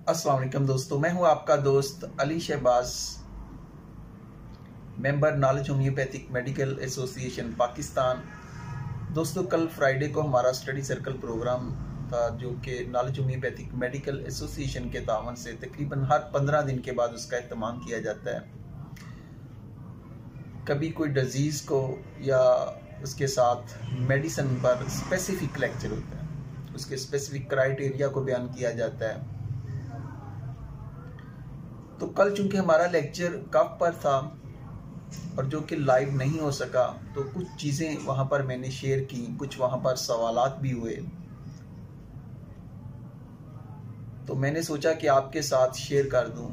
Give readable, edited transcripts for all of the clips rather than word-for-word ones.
अस्सलाम वालेकुम दोस्तों, मैं हूं आपका दोस्त Ali Shahbaz, member knowledge homeopathic medical association Pakistan. दोस्तों, कल फ्राइडे को हमारा स्टडी सर्कल प्रोग्राम था जो कि नॉलेज होम्योपैथिक मेडिकल एसोसिएशन के तावन से तकरीबन हर 15 दिन के बाद उसका एहतमाम किया जाता है। कभी कोई डिजीज़ को या उसके साथ मेडिसिन पर स्पेसिफिक लेक्चर होता है, उसके स्पेसिफिक क्राइटेरिया को बयान किया जाता है। तो कल चूंकि हमारा लेक्चर कफ पर था और जो कि लाइव नहीं हो सका, तो कुछ चीज़ें वहाँ पर मैंने शेयर की, कुछ वहाँ पर सवालात भी हुए, तो मैंने सोचा कि आपके साथ शेयर कर दूं।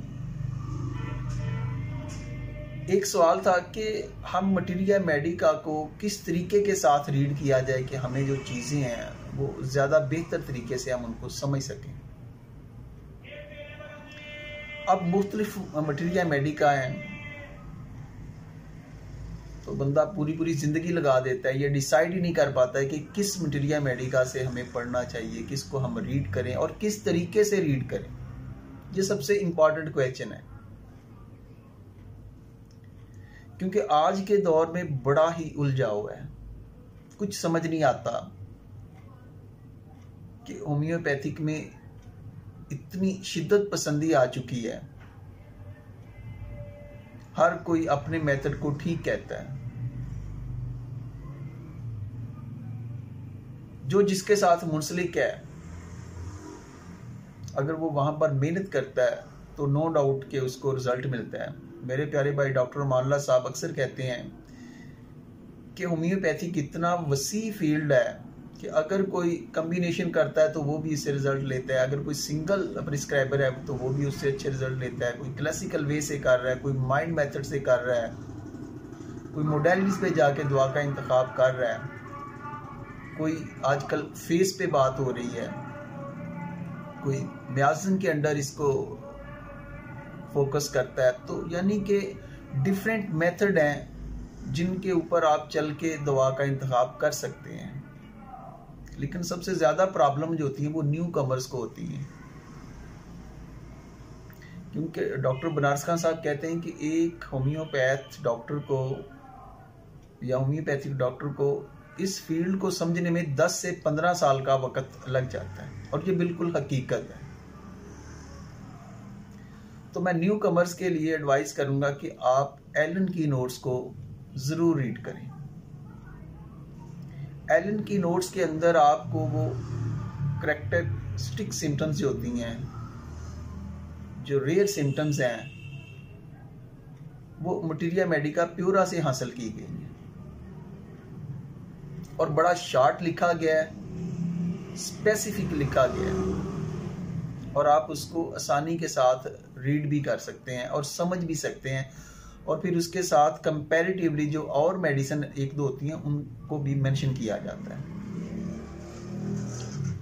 एक सवाल था कि हम मटीरिया मेडिका को किस तरीके के साथ रीड किया जाए कि हमें जो चीज़ें हैं वो ज़्यादा बेहतर तरीके से हम उनको समझ सकें। अब मुख्तलिफ मटीरिया मेडिका हैं, तो बंदा पूरी ज़िंदगी लगा देता है, ये डिसाइड ही नहीं कर पाता है कि किस मटीरिया मेडिका से हमें पढ़ना चाहिए, किसको हम रीड करें और किस तरीके से रीड करें। ये सबसे इम्पॉर्टेंट क्वेश्चन है, क्योंकि आज के दौर में बड़ा ही उलझाव है। कुछ समझ नहीं आता कि होम्योपैथिक में इतनी शिद्दत पसंदी आ चुकी है, हर कोई अपने मेथड को ठीक कहता है। जो जिसके साथ मुंसलिक है, अगर वो वहां पर मेहनत करता है तो नो डाउट कि उसको रिजल्ट मिलता है। मेरे प्यारे भाई डॉक्टर मानला साहब अक्सर कहते हैं कि होम्योपैथिक इतना वसी फील्ड है कि अगर कोई कम्बिनेशन करता है तो वो भी इससे रिजल्ट लेता है, अगर कोई सिंगल प्रिस्क्राइबर है तो वो भी उससे अच्छे रिजल्ट लेता है, कोई क्लासिकल वे से कर रहा है, कोई माइंड मेथड से कर रहा है, कोई मोडेलिटीज पे जाके दुआ का इंतखाब कर रहा है, कोई आजकल फेस पे बात हो रही है, कोई म्याज़न के अंडर इसको फोकस करता है। तो यानी कि डिफरेंट मेथड हैं जिनके ऊपर आप चल के दवा का इंतखाब कर सकते हैं। लेकिन सबसे ज़्यादा प्रॉब्लम जो होती है वो न्यू कमर्स को होती है, क्योंकि डॉक्टर बनारस खान साहब कहते हैं कि एक होम्योपैथ डॉक्टर को या होम्योपैथिक डॉक्टर को इस फील्ड को समझने में 10 से 15 साल का वक्त लग जाता है, और ये बिल्कुल हकीकत है। तो मैं न्यू कमर्स के लिए एडवाइस करूंगा कि आप एलन की नोट्स को ज़रूर रीड करें। एलन की नोट्स के अंदर आपको वो करैक्टरिस्टिक सिम्टम्स जो होती हैं, जो रेयर सिम्टम्स हैं, वो मटीरिया मेडिका प्यूरा से हासिल की गई हैं और बड़ा शार्ट लिखा गया है, स्पेसिफिक लिखा गया है, और आप उसको आसानी के साथ रीड भी कर सकते हैं और समझ भी सकते हैं। और फिर उसके साथ कंपैरेटिवली जो और मेडिसिन एक दो होती हैं उनको भी मेंशन किया जाता है।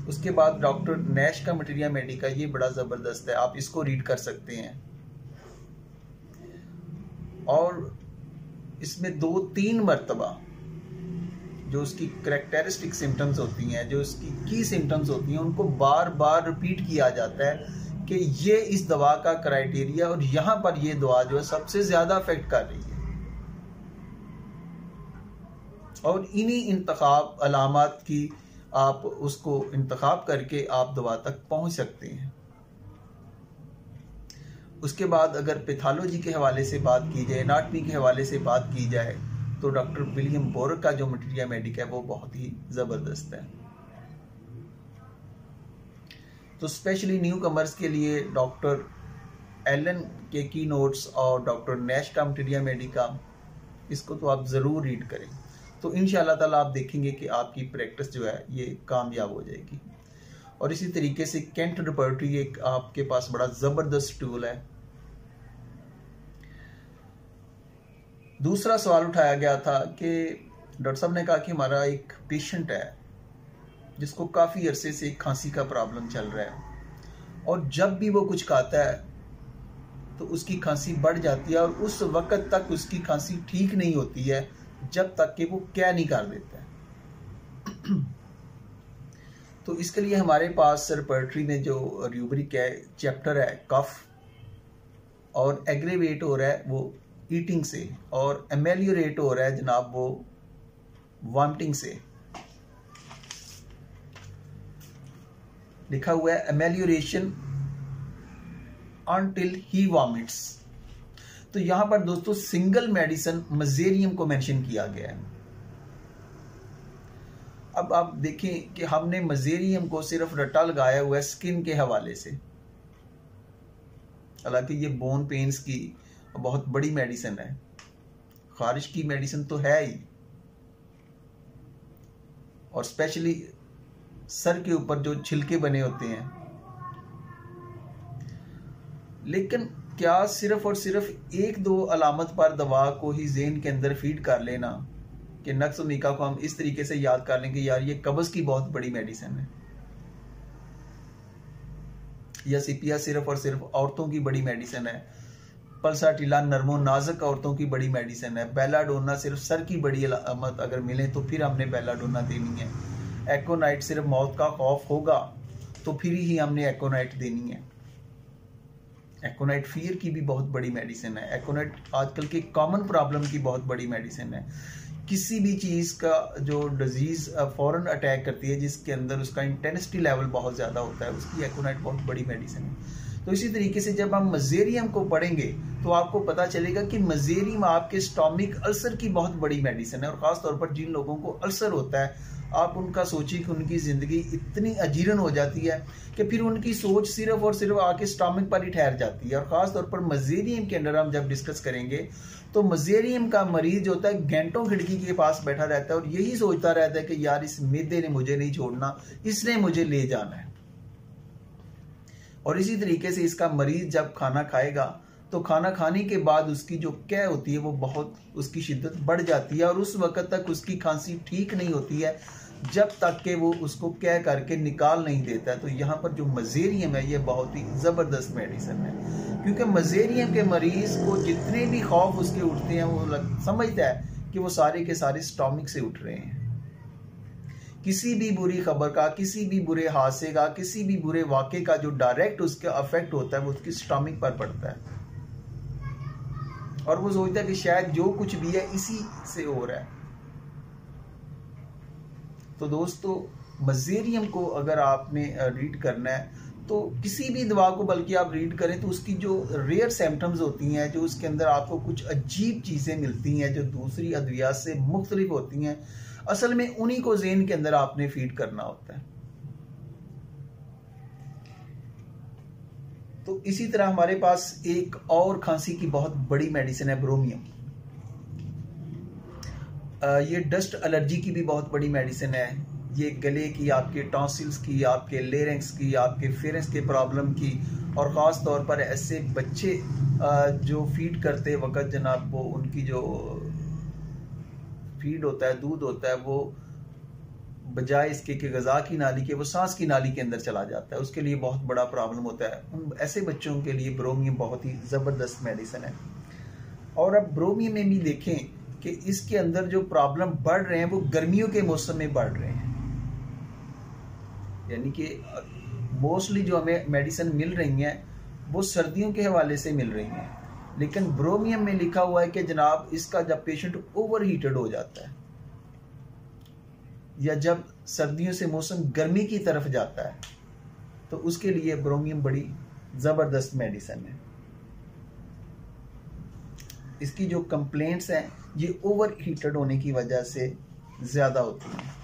उसके बाद डॉक्टर नैश का मटीरिया मेडिका, ये बड़ा ज़बरदस्त है, आप इसको रीड कर सकते हैं। और इसमें 2-3 मरतबा जो उसकी करैक्टरिस्टिक सिम्टम्स होती हैं, जो उसकी की सिम्टम्स होती हैं, उनको बार बार रिपीट किया जाता है कि ये इस दवा का क्राइटेरिया और यहाँ पर ये दवा जो है सबसे ज़्यादा अफेक्ट कर रही है, और इन्हीं इंतखाब अलामात की आप उसको इंतखाब करके आप दवा तक पहुँच सकते हैं। उसके बाद अगर पैथोलॉजी के हवाले से बात की जाए, एनाटमी के हवाले से बात की जाए, तो डॉक्टर विलियम बोरक का जो मटीरिया मेडिका है वो बहुत ही ज़बरदस्त है। तो स्पेशली न्यू कमर्स के लिए डॉक्टर एलन के की नोट्स और डॉक्टर नैश का मटीरिया मेडिका, इसको तो आप ज़रूर रीड करें। तो इंशाअल्लाह ताला आप देखेंगे कि आपकी प्रैक्टिस जो है ये कामयाब हो जाएगी। और इसी तरीके से कैंट रिपर्टरी एक आपके पास बड़ा ज़बरदस्त टूल है। दूसरा सवाल उठाया गया था कि डॉक्टर साहब ने कहा कि हमारा एक पेशेंट है जिसको काफ़ी अरसे से खांसी का प्रॉब्लम चल रहा है, और जब भी वो कुछ खाता है तो उसकी खांसी बढ़ जाती है, और उस वक्त तक उसकी खांसी ठीक नहीं होती है जब तक कि वो क्या नहीं कर देता है। तो इसके लिए हमारे पास रेपर्टरी में जो रूब्रिक है, चैप्टर है कफ, और एग्रेवेट हो रहा है वो ईटिंग से, और एमेलियोरेट हो रहा है जनाब वो वॉमिटिंग से। लिखा हुआ है एमेलियोरेशन अनटिल ही वॉमिट्स। तो यहां पर दोस्तों सिंगल मेडिसिन मजेरियम को मेंशन किया गया है। अब आप देखें कि हमने मजेरियम को सिर्फ रट्टा लगाया हुआ है स्किन के हवाले से, हालांकि ये बोन पेन्स की बहुत बड़ी मेडिसिन है, खारिश की मेडिसिन तो है ही, और स्पेशली सर के ऊपर जो छिलके बने होते हैं। लेकिन क्या सिर्फ और सिर्फ एक दो अलामत पर दवा को ही ज़हन के अंदर फीड कर लेना कि नक्स मीका को हम इस तरीके से याद कर लें कि यार ये कब्ज़ की बहुत बड़ी मेडिसिन है, या सीपिया सिर्फ और सिर्फ औरतों की बड़ी मेडिसिन है, पल्साटिला नर्मो नाजुक औरतों की बड़ी मेडिसिन है, बेलाडोना सिर्फ सर की बड़ी अलामत अगर मिले तो फिर हमने बेलाडोना देनी है, एकोनाइट सिर्फ मौत का खौफ होगा तो फिर ही हमने एकोनाइट देनी है। एकोनाइट फियर की भी बहुत बड़ी मेडिसिन है, एकोनाइट आजकल के कॉमन प्रॉब्लम की बहुत बड़ी मेडिसिन है। किसी भी चीज़ का जो डिजीज़ फौरन अटैक करती है जिसके अंदर उसका इंटेंसिटी लेवल बहुत ज़्यादा होता है, उसकी एकोनाइट बहुत बड़ी मेडिसिन है। तो इसी तरीके से जब हम मजेरियम को पढ़ेंगे तो आपको पता चलेगा कि मजेरियम आपके स्टोमिक अल्सर की बहुत बड़ी मेडिसिन है, और ख़ास तौर पर जिन लोगों को अल्सर होता है आप उनका सोचिए कि उनकी ज़िंदगी इतनी अजीरन हो जाती है कि फिर उनकी सोच सिर्फ और सिर्फ आके स्टोमिक पर ही ठहर जाती है। और ख़ास तौर पर मजेरियम के अंदर हम जब डिस्कस करेंगे तो मजेरियम का मरीज होता है घंटों खिड़की के पास बैठा रहता है और यही सोचता रहता है कि यार इस मैदे ने मुझे नहीं छोड़ना, इसने मुझे ले जाना है। और इसी तरीके से इसका मरीज जब खाना खाएगा तो खाना खाने के बाद उसकी जो कै होती है वो बहुत उसकी शिद्दत बढ़ जाती है, और उस वक्त तक उसकी खांसी ठीक नहीं होती है जब तक कि वो उसको कै करके निकाल नहीं देता है। तो यहाँ पर जो मजेरियम है ये बहुत ही ज़बरदस्त मेडिसिन है, क्योंकि मजेरियम के मरीज को जितने भी खौफ उसके उठते हैं वो समझता है कि वो सारे के सारे स्टोमिक से उठ रहे हैं। किसी भी बुरी खबर का, किसी भी बुरे हादसे का, किसी भी बुरे वाक़े का जो डायरेक्ट उसका अफेक्ट होता है वो उसकी स्टोमिक पर पड़ता है, और वो सोचता है कि शायद जो कुछ भी है इसी से हो रहा है। तो दोस्तों मजेरियम को अगर आपने रीड करना है तो किसी भी दवा को बल्कि आप रीड करें तो उसकी जो रेयर सिम्टम्स होती हैं, जो उसके अंदर आपको कुछ अजीब चीज़ें मिलती हैं जो दूसरी अद्वियात से मुख्तलिफ होती हैं, असल में उन्हीं को ज़हन के अंदर आपने फीड करना होता है। तो इसी तरह हमारे पास एक और खांसी की बहुत बड़ी मेडिसिन है ब्रोमियम। ये डस्ट एलर्जी की भी बहुत बड़ी मेडिसिन है। ये गले की, आपके टॉन्सिल्स की, आपके लेरिंक्स की, आपके फेरेंस के प्रॉब्लम की, और ख़ास तौर पर ऐसे बच्चे जो फीड करते वक्त जनाब वो उनकी जो फीड होता है, दूध होता है, वो बजाय इसके कि गज़ा की नाली के वो सांस की नाली के अंदर चला जाता है, उसके लिए बहुत बड़ा प्रॉब्लम होता है। उन ऐसे बच्चों के लिए ब्रोमियम बहुत ही ज़बरदस्त मेडिसिन है। और अब ब्रोमियम में भी देखें कि इसके अंदर जो प्रॉब्लम बढ़ रहे हैं वो गर्मियों के मौसम में बढ़ रहे हैं, यानी कि मोस्टली जो हमें मेडिसिन मिल रही हैं वो सर्दियों के हवाले से मिल रही हैं, लेकिन ब्रोमियम में लिखा हुआ है कि जनाब इसका जब पेशेंट ओवर हीटेड हो जाता है या जब सर्दियों से मौसम गर्मी की तरफ जाता है तो उसके लिए ब्रोमियम बड़ी ज़बरदस्त मेडिसिन है। इसकी जो कंप्लेंट्स हैं ये ओवर हीटेड होने की वजह से ज़्यादा होती हैं।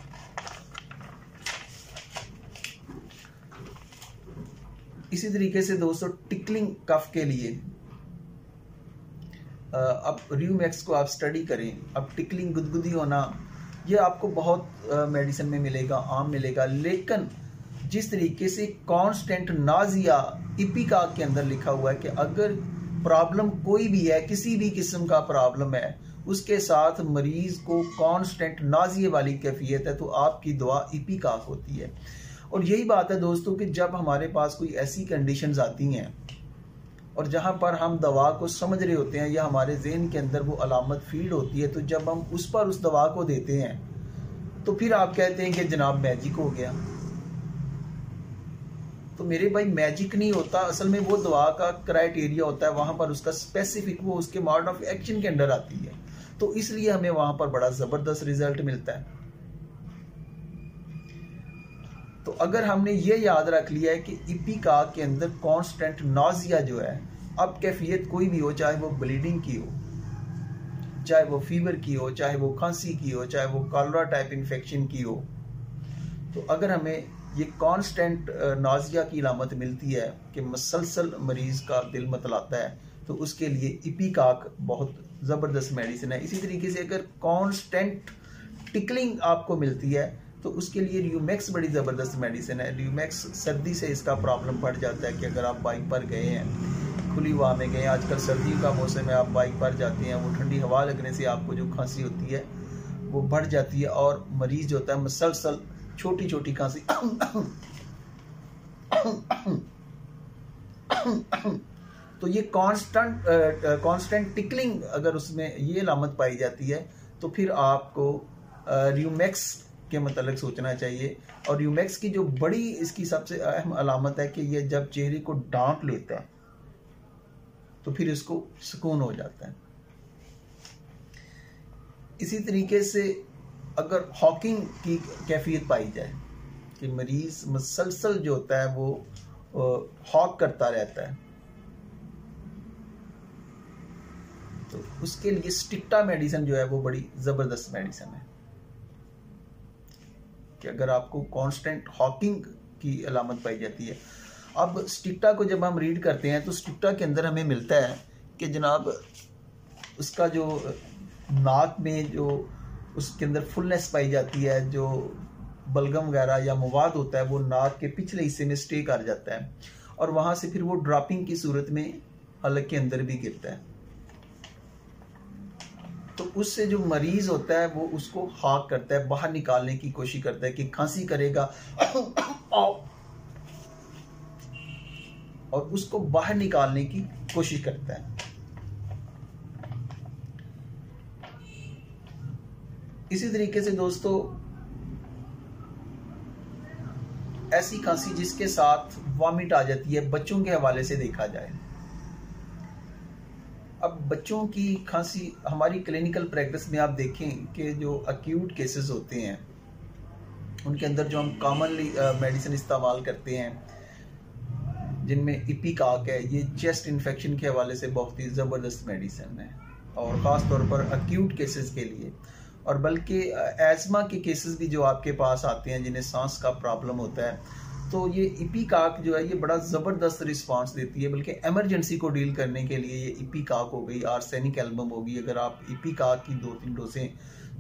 इसी तरीके से दोस्तों टिकलिंग कफ के लिए अब र्यूमैक्स को आप स्टडी करें। अब टिकलिंग गुदगुदी होना ये आपको बहुत मेडिसिन में मिलेगा, आम मिलेगा, लेकिन जिस तरीके से कांस्टेंट नाजिया इपिका के अंदर लिखा हुआ है कि अगर प्रॉब्लम कोई भी है, किसी भी किस्म का प्रॉब्लम है, उसके साथ मरीज को कांस्टेंट नाजिया वाली कैफियत है तो आपकी दवा इपिका होती है। और यही बात है दोस्तों कि जब हमारे पास कोई ऐसी कंडीशंस आती हैं और जहां पर हम दवा को समझ रहे होते हैं या हमारे ज़हन के अंदर वो अलामत फीड होती है, तो जब हम उस पर उस दवा को देते हैं तो फिर आप कहते हैं कि जनाब मैजिक हो गया। तो मेरे भाई मैजिक नहीं होता, असल में वो दवा का क्राइटेरिया होता है, वहां पर उसका स्पेसिफिक वो उसके मोड ऑफ एक्शन के अंडर आती है, तो इसलिए हमें वहां पर बड़ा जबरदस्त रिजल्ट मिलता है। तो अगर हमने ये याद रख लिया है कि इपिकाक के अंदर कांस्टेंट नॉजिया जो है, अब कैफियत कोई भी हो, चाहे वो ब्लीडिंग की हो, चाहे वो फीवर की हो, चाहे वो खांसी की हो, चाहे वो कॉलरा टाइप इन्फेक्शन की हो, तो अगर हमें ये कांस्टेंट नाजिया की अलामत मिलती है कि मसलसल मरीज का दिल मतलाता है, तो उसके लिए इपिकाक बहुत ज़बरदस्त मेडिसिन है। इसी तरीके से अगर कांस्टेंट टिकलिंग आपको मिलती है तो उसके लिए र्यूमैक्स बड़ी ज़बरदस्त मेडिसिन है। र्यूमैक्स सर्दी से इसका प्रॉब्लम बढ़ जाता है कि अगर आप बाइक पर गए हैं, खुली हवा में गए, आजकल सर्दियों का मौसम है, आप बाइक पर जाते हैं, वो ठंडी हवा लगने से आपको जो खांसी होती है वो बढ़ जाती है, और मरीज जो होता है मसलसल छोटी छोटी खांसी तो ये कांस्टेंट टिकलिंग अगर उसमें ये अलामत पाई जाती है तो फिर आपको र्यूमैक्स के मतलब सोचना चाहिए। और र्यूमैक्स की जो बड़ी इसकी सबसे अहम अलामत है कि ये जब चेहरे को ढांक लेता है तो फिर इसको सुकून हो जाता है। इसी तरीके से अगर हॉकिंग की कैफियत पाई जाए कि मरीज मसलसल जो होता है वो हॉक करता रहता है, तो उसके लिए स्टिक्टा मेडिसिन जो है वो बड़ी जबरदस्त मेडिसिन है कि अगर आपको कांस्टेंट हॉकिंग की अलामत पाई जाती है। अब स्टिक्टा को जब हम रीड करते हैं तो स्टिक्टा के अंदर हमें मिलता है कि जनाब उसका जो नाक में जो उसके अंदर फुलनेस पाई जाती है, जो बलगम वगैरह या मवाद होता है वो नाक के पिछले हिस्से में स्टे कर जाता है और वहां से फिर वो ड्रॉपिंग की सूरत में हलक के अंदर भी गिरता है। तो उससे जो मरीज होता है वो उसको हाक करता है, बाहर निकालने की कोशिश करता है कि खांसी करेगा और उसको बाहर निकालने की कोशिश करता है। इसी तरीके से दोस्तों ऐसी खांसी जिसके साथ वॉमिट आ जाती है, बच्चों के हवाले से देखा जाए, अब बच्चों की खांसी हमारी क्लिनिकल प्रैक्टिस में आप देखें कि जो अक्यूट केसेस होते हैं उनके अंदर जो हम कॉमनली मेडिसिन इस्तेमाल करते हैं जिनमें इपिकाक है, ये चेस्ट इन्फेक्शन के हवाले से बहुत ही ज़बरदस्त मेडिसिन है और ख़ास तौर पर अक्यूट केसेस के लिए। और बल्कि एज़मा के केसेस भी जो आपके पास आते हैं जिन्हें सांस का प्रॉब्लम होता है, तो ये इपिकाक जो है ये बड़ा ज़बरदस्त रिस्पांस देती है। बल्कि एमरजेंसी को डील करने के लिए ये इपिकाक हो गई, आर्सेनिक एल्बम होगी, अगर आप इपिकाक की 2-3 डोजें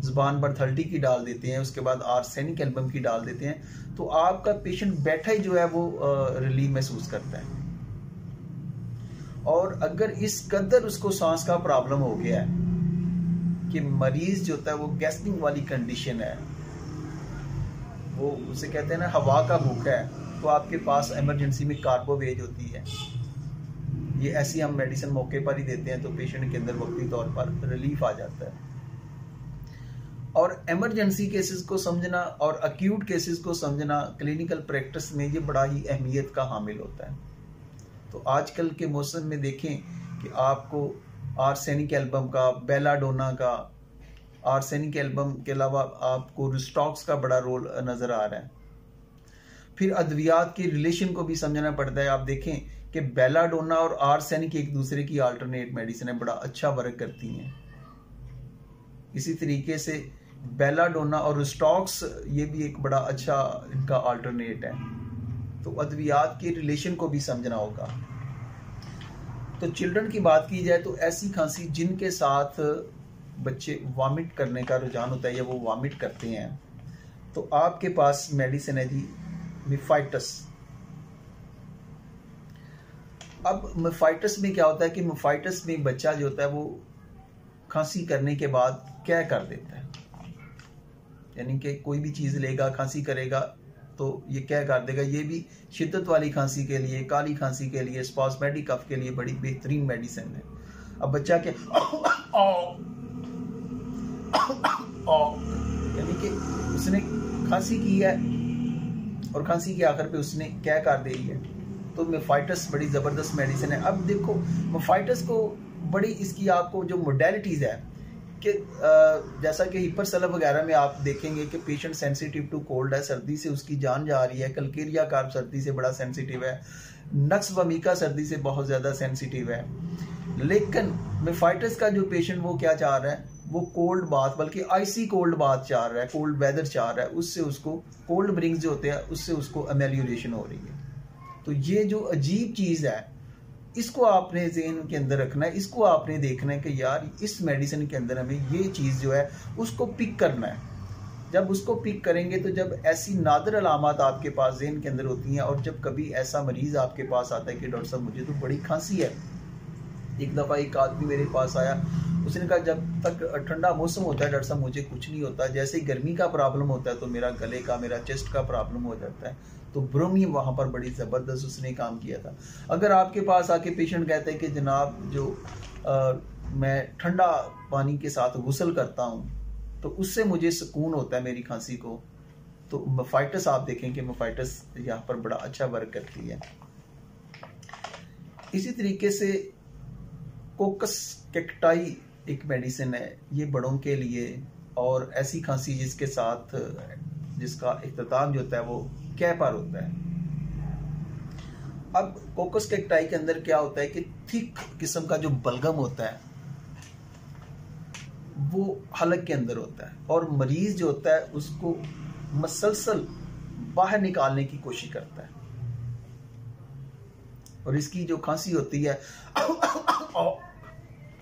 ज़ुबान पर 30 की डाल देते हैं, उसके बाद आर्सेनिक एल्बम की डाल देते हैं, तो आपका पेशेंट बैठा ही जो है वो रिलीफ महसूस करता है। और अगर इस कदर उसको सांस का प्रॉब्लम हो गया है कि मरीज जो होता है वो गैस्ट्रिक वाली कंडीशन है, वो उसे कहते हैं ना हवा का भूखा है, तो आपके पास इमरजेंसी में कार्बोवेज होती है, ये ऐसी हम मेडिसिन मौके पर ही देते हैं तो पेशेंट के अंदर वक्ती तौर पर रिलीफ आ जाता है। और इमरजेंसी केसेस को समझना और अक्यूट केसेस को समझना क्लिनिकल प्रैक्टिस में ये बड़ा ही अहमियत का हामिल होता है। तो आजकल के मौसम में देखें कि आपको आर्सेनिक एल्बम का, बेलाडोना का, आर्सेनिक एल्बम के अलावा आपको रिस्टॉक्स का बड़ा रोल नज़र आ रहा है। फिर अद्वियात के रिलेशन को भी समझना पड़ता है। आप देखें कि बेलाडोना और आर्सेनिक एक दूसरे की अल्टरनेट मेडिसिन है, बड़ा अच्छा वर्क करती हैं। इसी तरीके से बेलाडोना और रिस्टॉक्स ये भी एक बड़ा अच्छा इनका अल्टरनेट है। तो अद्वियात के रिलेशन को भी समझना होगा। तो चिल्ड्रन की बात की जाए तो ऐसी खांसी जिनके साथ बच्चे वॉमिट करने का रुझान होता है या वो वॉमिट करते हैं, तो आपके पास मेडिसिन है जी मिफाइटस। अब मिफाइटस में क्या होता है कि मिफाइटस में बच्चा जो होता है वो खांसी करने के बाद क्या कर देता है, यानी कि कोई भी चीज़ लेगा, खांसी करेगा तो ये क्या कर देगा। ये भी शिद्दत वाली खांसी के लिए, काली खांसी के लिए, स्पास्मेटिक कफ के लिए बड़ी बेहतरीन मेडिसिन है। अब बच्चा के यानी कि उसने खांसी की है और खांसी के आखिर पे उसने क्या कर दी है। तो मेफाइटस बड़ी ज़बरदस्त मेडिसिन है। अब देखो मेफाइटस को बड़ी इसकी आपको जो मोडेलिटीज़ है कि जैसा कि हिपरसलफ वगैरह में आप देखेंगे कि पेशेंट सेंसिटिव टू कोल्ड है, सर्दी से उसकी जान जा रही है। कलकेरिया कार्ब सर्दी से बड़ा सेंसिटिव है। नक्स वमीका सर्दी से बहुत ज़्यादा सेंसिटिव है। लेकिन मेफाइटस का जो पेशेंट वो क्या चाह रहा है, वो कोल्ड बाथ, बल्कि आइसी कोल्ड बाथ चाह रहा है, कोल्ड वेदर चाह रहा है। उससे उसको कोल्ड ब्रिंग्स जो होते हैं उससे उसको अमेलियोरेशन हो रही है। तो ये जो अजीब चीज़ है इसको आपने ज़हन के अंदर रखना है, इसको आपने देखना है कि यार इस मेडिसिन के अंदर हमें ये चीज़ जो है उसको पिक करना है। जब उसको पिक करेंगे तो जब ऐसी नादर अलामत आपके पास ज़हन के अंदर होती हैं, और जब कभी ऐसा मरीज़ आपके पास आता है कि डॉक्टर साहब मुझे तो बड़ी खांसी है। एक दफ़ा एक आदमी मेरे पास आया, उसने कहा जब तक ठंडा मौसम होता है डॉक्टर साहब मुझे कुछ नहीं होता, जैसे ही गर्मी का प्रॉब्लम होता है तो मेरा गले का, मेरा चेस्ट का प्रॉब्लम हो जाता है। तो ब्रोमी वहाँ पर बड़ी ज़बरदस्त उसने काम किया था। अगर आपके पास आके पेशेंट कहते हैं कि जनाब जो मैं ठंडा पानी के साथ गुस्ल करता हूँ तो उससे मुझे सुकून होता है मेरी खांसी को, तो मेफाइटस आप देखें कि मेफाइटस यहाँ पर बड़ा अच्छा वर्क करती है। इसी तरीके से कोकस कैक्टाई एक मेडिसिन है, ये बड़ों के लिए, और ऐसी खांसी जिसके साथ जिसका इख्तिताम जो होता है वो कै पर होता है। अब कोकस कैक्टाई के अंदर क्या होता है कि थिक किस्म का जो बलगम होता है वो हलक के अंदर होता है, और मरीज जो होता है उसको मसलसल बाहर निकालने की कोशिश करता है, और इसकी जो खांसी होती है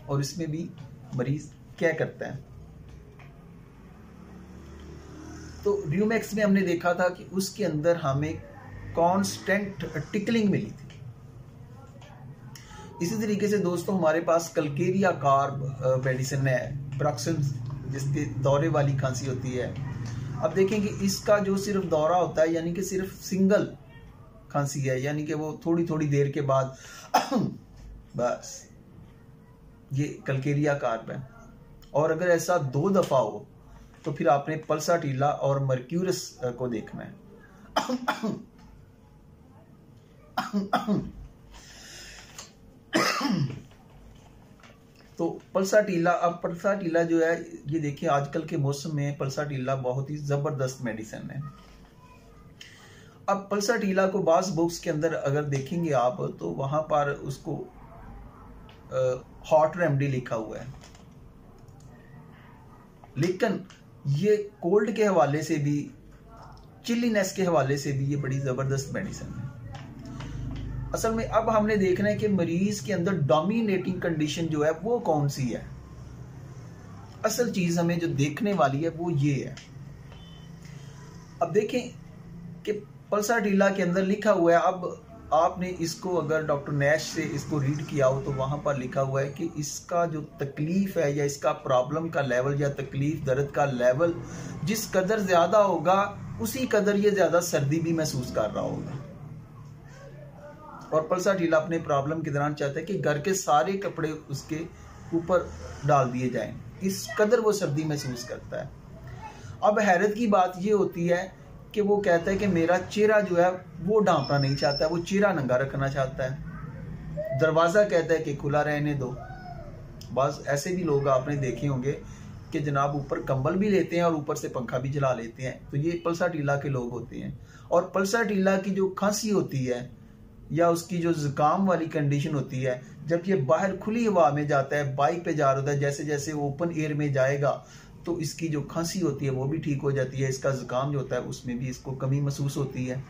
और इसमें भी मरीज क्या करता है। तो र्यूमेक्स में हमने देखा था कि उसके अंदर हमें कांस्टेंट टिकलिंग मिली थी। इसी तरीके से दोस्तों हमारे पास कलकेरिया कार्ब मेडिसिन है, प्रॉक्सिन, जिसके दौरे वाली खांसी होती है। अब देखेंगे इसका जो सिर्फ दौरा होता है, यानी कि सिर्फ सिंगल खांसी है, यानी कि वो थोड़ी थोड़ी देर के बाद बस, ये कलकेरिया कार्ब है। और अगर ऐसा 2 दफा हो तो फिर आपने पल्साटिला और मर्क्यूरस को देखना है। तो पल्साटिला, अब पल्साटिला जो है ये देखिए आजकल के मौसम में पल्साटिला बहुत ही जबरदस्त मेडिसिन है। अब पल्साटिला को बास बुक्स के अंदर अगर देखेंगे आप तो वहां पर उसको हॉट रेमेडी लिखा हुआ है, लेकिन ये कोल्ड के हवाले से भी, चिलीनेस के हवाले से भी ये बड़ी ज़बरदस्त मेडिसिन है। असल में अब हमने देखना है कि मरीज के अंदर डोमिनेटिंग कंडीशन जो है वो कौन सी है। असल चीज़ हमें जो देखने वाली है वो ये है। अब देखें कि पल्साटिला के अंदर लिखा हुआ है, अब आपने इसको अगर डॉक्टर नैश से इसको रीड किया हो तो वहाँ पर लिखा हुआ है कि इसका जो तकलीफ है या इसका प्रॉब्लम का लेवल या तकलीफ दर्द का लेवल जिस कदर ज़्यादा होगा उसी कदर ये ज़्यादा सर्दी भी महसूस कर रहा होगा। और पल्साटिला अपने प्रॉब्लम के दौरान चाहता है कि घर के सारे कपड़े उसके ऊपर डाल दिए जाएं, इस कदर वो सर्दी महसूस करता है। अब हैरत की बात ये होती है कि वो कहता है कि मेरा चेहरा जो है वो ढांपना नहीं चाहता है, वो चेहरा नंगा रखना चाहता है। दरवाज़ा कहता है कि खुला रहने दो। बस ऐसे भी लोग आपने देखे होंगे कि जनाब ऊपर कंबल भी लेते हैं और ऊपर से पंखा भी चला लेते हैं, तो ये पल्साटिला के लोग होते हैं। और पल्साटिला की जो खांसी होती है या उसकी जो जुकाम वाली कंडीशन होती है, जब ये बाहर खुली हवा में जाता है, बाइक पे जा रहा होता है, जैसे जैसे ओपन एयर में जाएगा तो इसकी जो खांसी होती है वो भी ठीक हो जाती है, इसका जुकाम जो होता है उसमें भी इसको कमी महसूस होती है।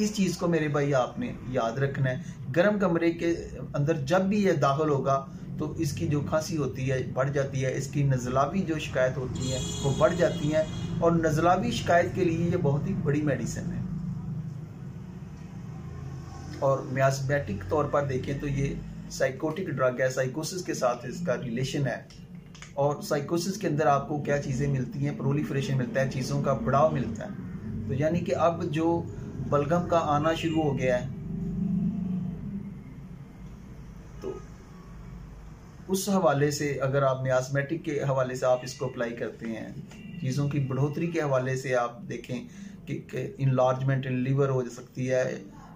इस चीज़ को मेरे भाई आपने याद रखना है। गर्म कमरे के अंदर जब भी ये दाखिल होगा तो इसकी जो खांसी होती है बढ़ जाती है, इसकी नज़लावी जो शिकायत होती है वो बढ़ जाती है, और नज़लावी शिकायत के लिए ये बहुत ही बड़ी मेडिसिन है। और मियास्मेटिक तौर पर देखें तो ये साइकोटिक ड्रग है, साइकोसिस के साथ इसका रिलेशन है। और साइकोसिस के अंदर आपको क्या चीज़ें मिलती हैं, प्रोलिफरेशन मिलता है, चीज़ों का बढ़ाव मिलता है। तो यानी कि अब जो बलगम का आना शुरू हो गया है तो उस हवाले से अगर आप मियास्मेटिक के हवाले से आप इसको अप्लाई करते हैं, चीज़ों की बढ़ोतरी के हवाले से आप देखें कि इनलार्जमेंट इन लीवर हो सकती है,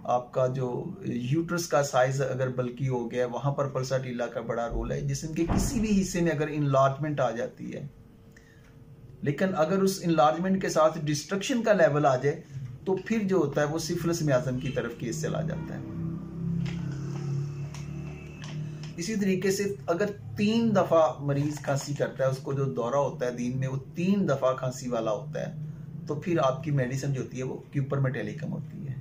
आपका जो यूट्रस का साइज अगर बल्कि हो गया, वहां पर पल्साटिला का बड़ा रोल है। जिस्म के किसी भी हिस्से में अगर इनलार्जमेंट आ जाती है, लेकिन अगर उस इनलार्जमेंट के साथ डिस्ट्रक्शन का लेवल आ जाए तो फिर जो होता है वो सिफिलिस मियाज्म की तरफ केस चला जाता है। इसी तरीके से अगर 3 दफा मरीज खांसी करता है, उसको जो दौरा होता है दिन में वो 3 दफा खांसी वाला होता है, तो फिर आपकी मेडिसिन जो होती है वो क्यूपर मेटेलिकम होती है।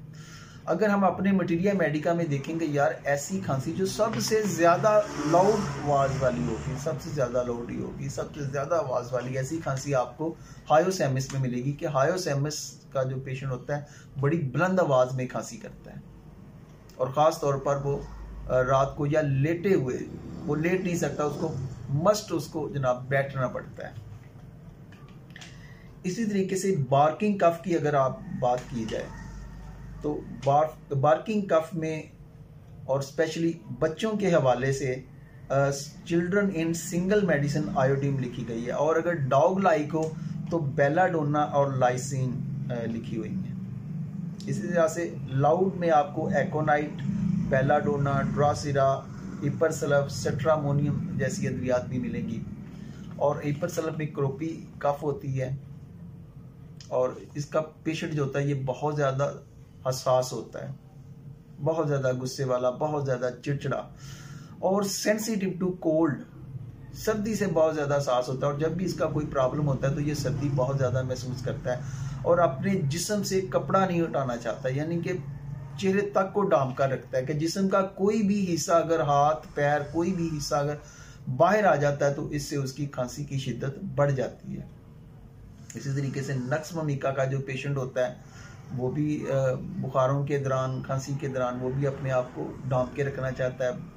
अगर हम अपने मटीरिया मेडिका में देखेंगे यार, ऐसी खांसी जो सबसे ज्यादा लाउड आवाज वाली होगी, सबसे ज्यादा लाउड होगी, सबसे ज्यादा आवाज वाली, ऐसी खांसी आपको हायोसेमिस में मिलेगी कि हायोसेमिस का जो पेशेंट होता है बड़ी बुलंद आवाज में खांसी करता है, और खास तौर पर वो रात को या लेटे हुए, वो लेट नहीं सकता, उसको जनाब बैठना पड़ता है। इसी तरीके से बार्किंग कफ की अगर आप बात की जाए तो बार्किंग कफ में और स्पेशली बच्चों के हवाले से children in single medicine iodine लिखी गई है, और अगर डॉग लाइक हो तो बेलाडोना और लाइसिन लिखी हुई है। इसी तरह से लाउड में आपको एकोनाइट, बेलाडोना, ड्रासिरा, इपरसल्फ, सेट्रामोनियम जैसी अद्वियात भी मिलेंगी। और इपरसल्फ में क्रोपी कफ होती है, और इसका पेशेंट जो होता है ये बहुत ज़्यादा हसास होता है, बहुत ज़्यादा गुस्से वाला, बहुत ज़्यादा चिड़चिड़ा और सेंसिटिव टू कोल्ड, सर्दी से बहुत ज़्यादा हसास होता है। और जब भी इसका कोई प्रॉब्लम होता है तो ये सर्दी बहुत ज़्यादा महसूस करता है और अपने जिस्म से कपड़ा नहीं उठाना चाहता, यानी कि चेहरे तक को ढांप कर रखता है कि जिस्म का कोई भी हिस्सा, अगर हाथ पैर कोई भी हिस्सा अगर बाहर आ जाता है तो इससे उसकी खांसी की शिद्दत बढ़ जाती है। इसी तरीके से नक्स ममिका का जो पेशेंट होता है वो भी बुखारों के दौरान, खांसी के दौरान वो भी अपने आप को ढांप के रखना चाहता है।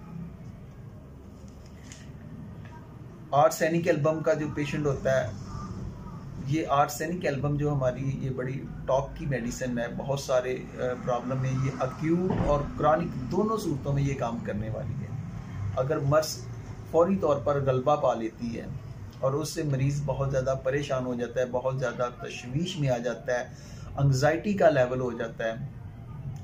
आर्सेनिक एल्बम का जो पेशेंट होता है, ये आर्सेनिक एल्बम जो हमारी ये बड़ी टॉप की मेडिसिन है, बहुत सारे प्रॉब्लम में ये अक्यूट और क्रॉनिक दोनों सूरतों में ये काम करने वाली है। अगर मर्स फौरी तौर पर गलबा पा लेती है और उससे मरीज बहुत ज़्यादा परेशान हो जाता है, बहुत ज़्यादा तशवीश में आ जाता है, एंग्जाइटी का लेवल हो जाता है,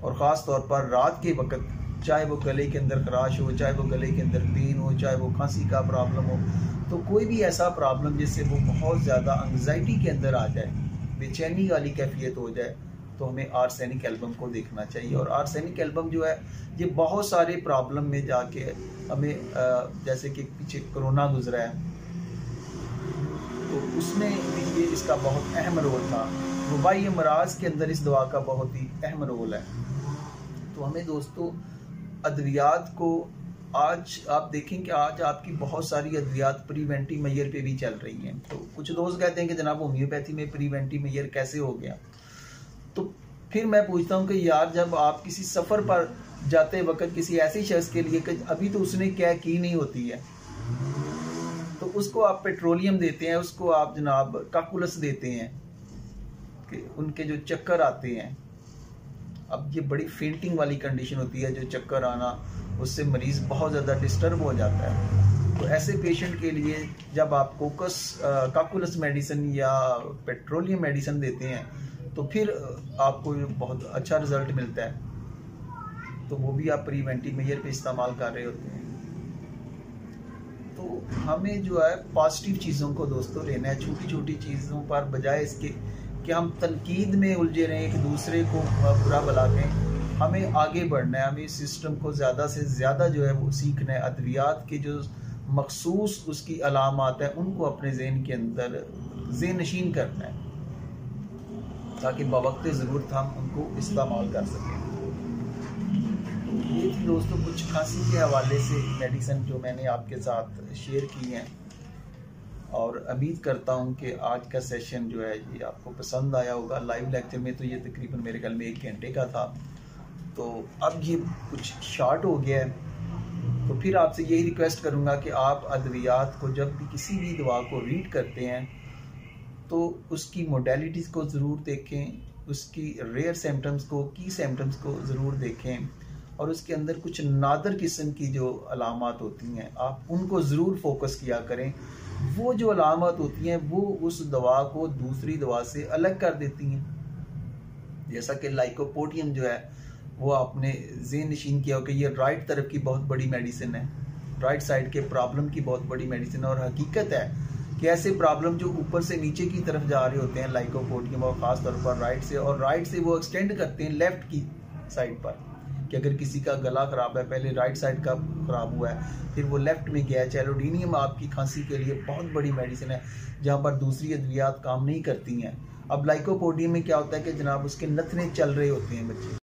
और ख़ास तौर पर रात के वक्त, चाहे वो गले के अंदर खराश हो, चाहे वो गले के अंदर पेन हो, चाहे वो खांसी का प्रॉब्लम हो, तो कोई भी ऐसा प्रॉब्लम जिससे वो बहुत ज़्यादा एंग्जाइटी के अंदर आ जाए, बेचैनी वाली कैफियत हो जाए, तो हमें आर्सेनिक एल्बम को देखना चाहिए। और आर्सेनिक एल्बम जो है ये बहुत सारे प्रॉब्लम में जाके हमें, जैसे कि पीछे कोरोना गुजरा है तो उसमें भी ये इसका बहुत अहम रोल था, वबाई अमराज के अंदर इस दवा का बहुत ही अहम रोल है। तो हमें दोस्तों अद्वियात को, आज आप देखें कि आज आपकी बहुत सारी अद्वियात प्रीवेंटिव मेजर पे भी चल रही हैं। तो कुछ दोस्त कहते हैं कि जनाब होम्योपैथी में प्रीवेंटिव मेजर कैसे हो गया, तो फिर मैं पूछता हूँ कि यार जब आप किसी सफ़र पर जाते वक्त किसी ऐसी शख्स के लिए कि अभी तो उसने क्या की नहीं होती है, तो उसको आप पेट्रोलियम देते हैं, उसको आप जनाब काकुलस देते हैं कि उनके जो चक्कर आते हैं, अब ये बड़ी फेंटिंग वाली कंडीशन होती है, जो चक्कर आना, उससे मरीज़ बहुत ज़्यादा डिस्टर्ब हो जाता है। तो ऐसे पेशेंट के लिए जब आप काकुलस मेडिसिन या पेट्रोलियम मेडिसिन देते हैं तो फिर आपको बहुत अच्छा रिजल्ट मिलता है, तो वो भी आप प्रीवेंटिव मेजर पे इस्तेमाल कर रहे होते हैं। तो हमें जो है पॉजिटिव चीज़ों को दोस्तों लेना है, छोटी छोटी चीज़ों पर, बजाय इसके कि हम तनकीद में उलझे रहें, एक दूसरे को बुरा भला कहें। हमें आगे बढ़ना है, हमें सिस्टम को ज़्यादा से ज़्यादा जो है वो सीखना है, अद्वियात के जो मखसूस उसकी अलामात है उनको अपने ज़हन के अंदर ज़हनशीन करना है ताकि बवक्त ज़रूरत हम उनको इस्तेमाल कर सकें। ये थी दोस्तों कुछ खांसी के हवाले से मेडिसिन जो मैंने आपके साथ शेयर की हैं, और उम्मीद करता हूँ कि आज का सेशन जो है ये आपको पसंद आया होगा। लाइव लेक्चर में तो ये तकरीबन मेरे ख्याल में 1 घंटे का था, तो अब ये कुछ शॉर्ट हो गया है। तो फिर आपसे यही रिक्वेस्ट करूँगा कि आप अद्वियात को जब भी किसी भी दवा को रीड करते हैं तो उसकी मोडेलिटीज़ को ज़रूर देखें, उसकी रेयर सिम्टम्स को, की सिम्टम्स को ज़रूर देखें, और उसके अंदर कुछ नादर किस्म की जो अलामात होती हैं आप उनको ज़रूर फोकस किया करें। वो जो अलामत होती हैं वो उस दवा को दूसरी दवा से अलग कर देती हैं। जैसा कि लाइकोपोडियम जो है वो आपने ज़हन नशीन किया हो कि ये राइट तरफ की बहुत बड़ी मेडिसिन है, राइट साइड के प्रॉब्लम की बहुत बड़ी मेडिसिन है। और हकीकत है कि ऐसे प्रॉब्लम जो ऊपर से नीचे की तरफ जा रहे होते हैं लाइकोपोडियम, और ख़ास तौर पर राइट से, और राइट से वो एक्सटेंड करते हैं लेफ्ट की साइड पर, कि अगर किसी का गला ख़राब है, पहले राइट साइड का ख़राब हुआ है, फिर वो लेफ्ट में गया है। चैलोडीनियम आपकी खांसी के लिए बहुत बड़ी मेडिसिन है, जहाँ पर दूसरी अद्वियात काम नहीं करती हैं। अब लाइकोपोडियम में क्या होता है कि जनाब उसके नथने चल रहे होते हैं बच्चे,